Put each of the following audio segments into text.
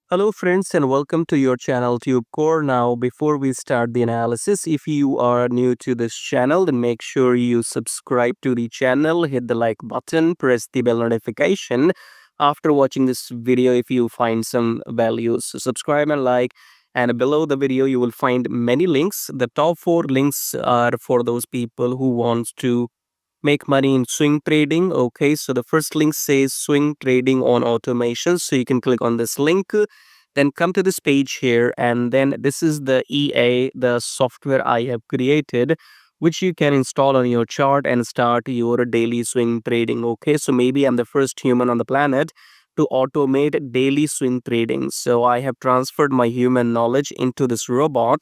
Hello friends and welcome to your channel TubeCore. Now before we start the analysis, if you are new to this channel, then make sure you subscribe to the channel, hit the like button, press the bell notification. After watching this video, if you find some values, so subscribe and like. And below the video, you will find many links. The top 4 links are for those people who wants to make money in swing trading. Okay, so the first link says swing trading on automation, so you can click on this link, then come to this page here, and then this is the the software I have created, which you can install on your chart and start your daily swing trading. Okay, so maybe I'm the first human on the planet to automate daily swing trading, so I have transferred my human knowledge into this robot,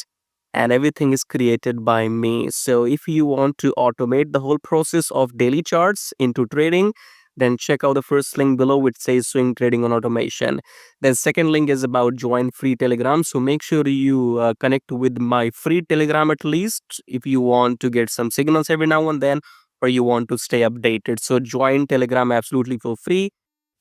and everything is created by me. So if you want to automate the whole process of daily charts into trading, then check out the first link below which says swing trading on automation. Then second link is about join free Telegram. So make sure you connect with my free Telegram at least if you want to get some signals every now and then, or you want to stay updated. So join Telegram absolutely for free.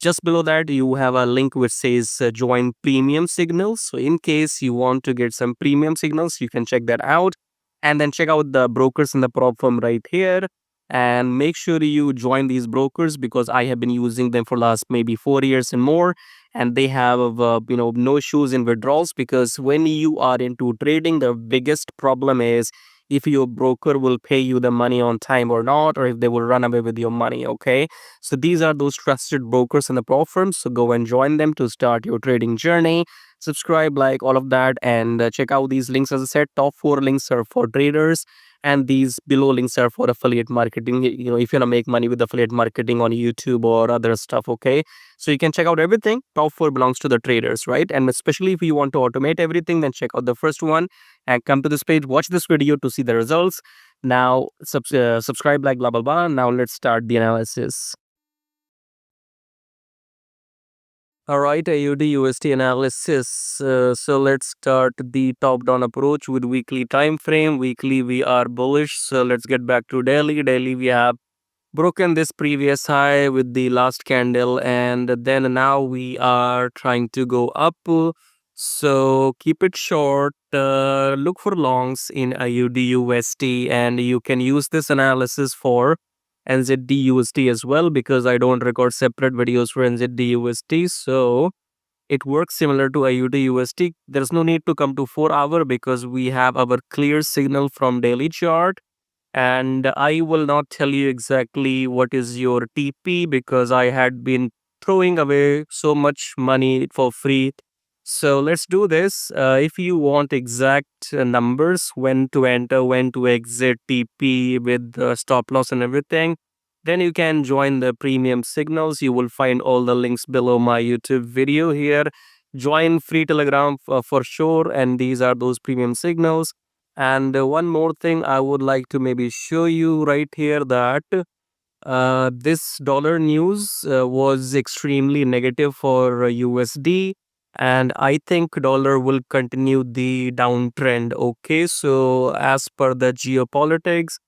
Just below that, you have a link which says join premium signals. So in case you want to get some premium signals, you can check that out. And then check out the brokers in the prop firm right here. And make sure you join these brokers because I have been using them for last maybe 4 years and more. And they have no issues in withdrawals, because when you are into trading, the biggest problem is if your broker will pay you the money on time or not, or if they will run away with your money. Okay, so these are those trusted brokers in the pro firms. So go and join them to start your trading journey. Subscribe, like all of that, and check out these links. As I said, top 4 links are for traders, and these below links are for affiliate marketing. If you want to make money with affiliate marketing on YouTube or other stuff. Okay, so you can check out everything. Top 4 belongs to the traders, right? And especially if you want to automate everything, then check out the first one and come to this page. Watch this video to see the results. Now subscribe, like blah blah blah. Now let's start the analysis. All right, AUDUSD analysis. So let's start the top-down approach with weekly time frame. Weekly we are bullish. So let's get back to daily. Daily we have broken this previous high with the last candle, and then now we are trying to go up. So keep it short. Look for longs in AUDUSD, and you can use this analysis for nzdusd as well, because I don't record separate videos for nzdusd. So it works similar to AUDUSD. There's no need to come to 4 hour because we have our clear signal from daily chart. And I will not tell you exactly what is your TP because I had been throwing away so much money for free. So let's do this. If you want exact numbers, when to enter, when to exit, TP with stop loss and everything, then you can join the premium signals. You will find all the links below my YouTube video here. Join free Telegram for sure. And these are those premium signals. And one more thing I would like to maybe show you right here, that this dollar news was extremely negative for USD, and I think dollar will continue the downtrend. Okay, so as per the geopolitics,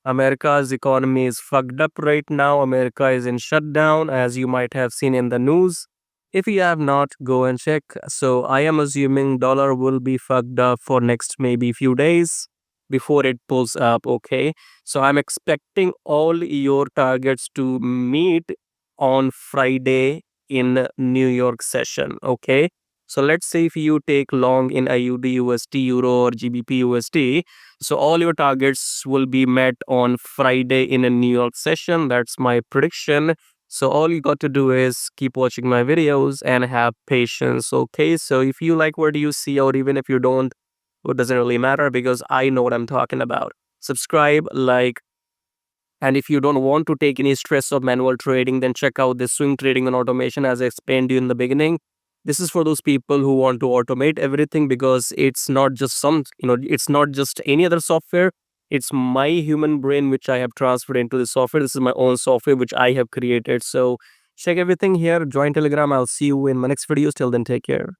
America's economy is fucked up right now. America is in shutdown, as you might have seen in the news. If you have not, go and check. So I am assuming dollar will be fucked up for next maybe few days before it pulls up. Okay, so I'm expecting all your targets to meet on Friday in New York session. Okay, so let's say if you take long in AUD USD, Euro, or GBP USD, so all your targets will be met on Friday in a New York session. That's my prediction. So all you got to do is keep watching my videos and have patience. Okay, so if you like what you see, or even if you don't, it doesn't really matter because I know what I'm talking about. Subscribe, like, and if you don't want to take any stress of manual trading, then check out this swing trading and automation as I explained to you in the beginning. This is for those people who want to automate everything, because it's not just it's not just any other software. It's my human brain which I have transferred into the software. This is my own software which I have created. So check everything here. Join Telegram. I'll see you in my next videos. Till then, take care.